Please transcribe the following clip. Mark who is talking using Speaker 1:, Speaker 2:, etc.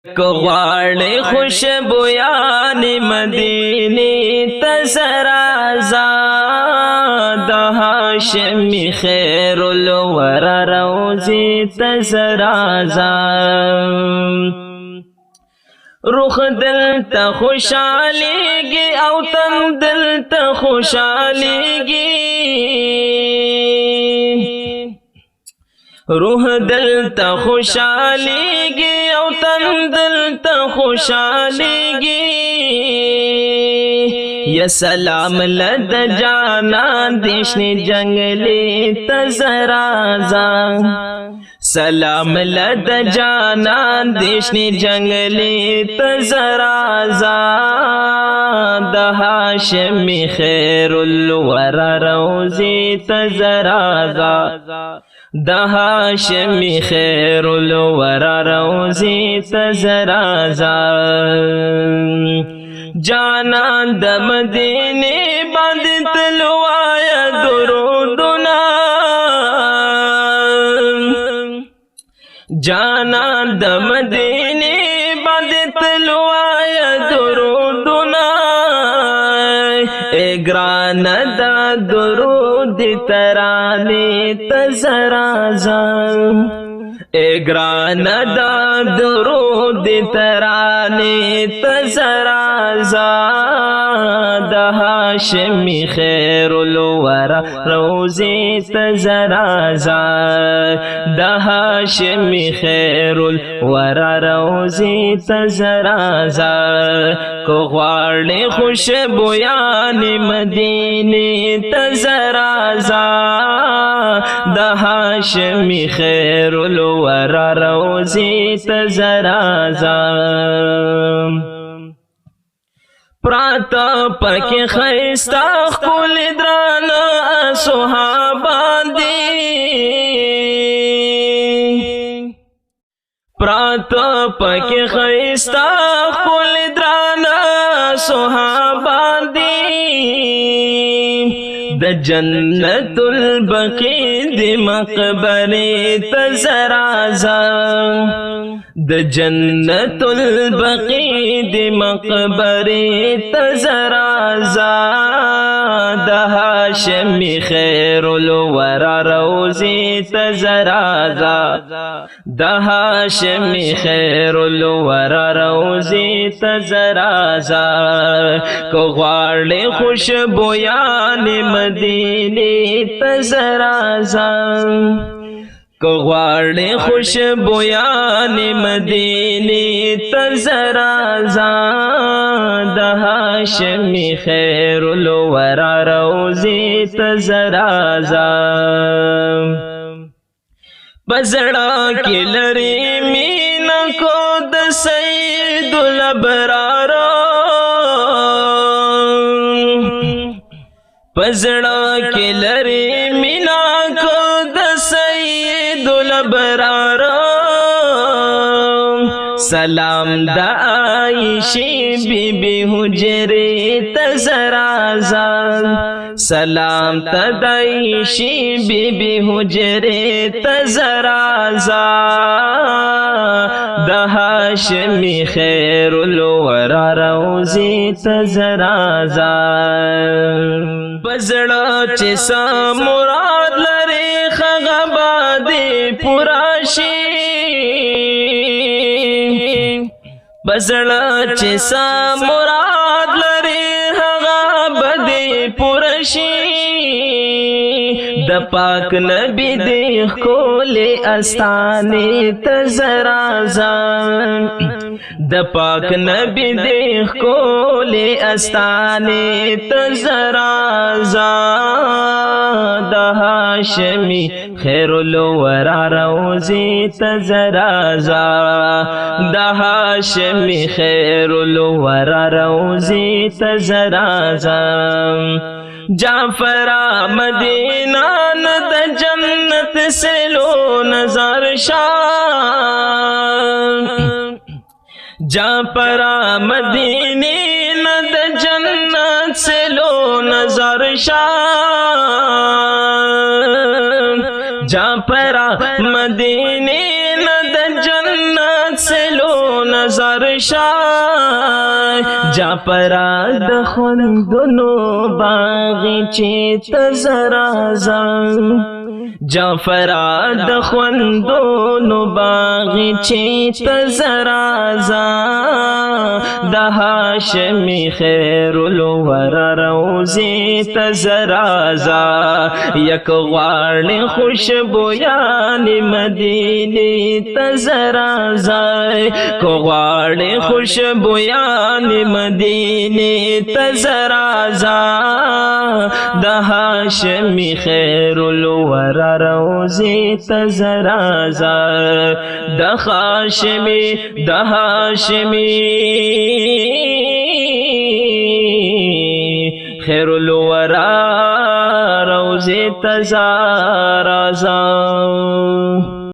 Speaker 1: کغواړې خوشبویان مدینه ته زرازا د هاشمي خیر الورى روزي ته زرازا روح دلته خوشاليږي او تن دلته خوشاليږي روح دلته خوشاليږي او تن دلته خوشاليږي یا سلام لد جانان دیشنی جنگلی تزرازا سلام لد جانان دیشنی جنگلی تزرازا د هاشمي خیر الورى روزي تزرازا د هاشمي خیر الورى روزي تزرازا جانان د مدینه باندې تلوایا درودنا جانان د مدینه باندې تلوایا درودنا اگران د درود ترانه تزرازا اگران دا درود ترانه تزرازا د هاشمي خیر الورى روزي تزرازا د هاشمي خیر الورى روزي تزرازا کو غواړې خوشبویان مدینه تزرازا د هاشمي خیر الورى روزي تزرازا پراتا پکې خیستا خپل درانه صحابان دي پراتا پکې خیستا خپل درانه صحابان دي د جنت البقیع دی مقبره تزرازا د جنت البقیع دی مقبره تزرازا د هاشمي خیر الورى روزي تزرازا د هاشمي خیر الورى روزي تزرازا کو غواړې خوشبویان مدینه تزرازا کو غواړې خوشبویان مدینه تزرازا د هاشمي خیر الورى روزي تزرازا پزړه کې لري مینا کو د سید الابرار پزړه کې لري مینا کو د سید الابرار سلام د عائشې بیبي حجره تزرازا سلام د عائشې بیبي حجره تزرازا د هاشمي خیر الورى روزي تزرازا پزړه چې سم مراد لري خغبا دې پراشي پزړه چې سم مراد لري خغبا دې پراشي د پاک نبی دې خول استانه تزرازا د پاک نبی دې خول استانه تزرازا د هاشمي خیر الورى روزي تزرازا د هاشمي خیر الورى روزي تزرازا جعفر مدینہ د جنت سے لو نظر شاہ جعفر مدینہ د جنت سے لو نظر شاہ جعفر مدینہ د جنت سے لو نظر شای جا پرا د خوندونو باغی چی تزرازم جعفرا د خوندونو باغی چی تزرازا د هاشمی خیر الورا روزی تزرازا یک غاڑی خوشبویان مدینی تزرازا کو غاڑی خوشبویان مدینی تزرازا د هاشمی خیر الورا روزی تزرازا د هاشمی خیر الورا روزی تزرازا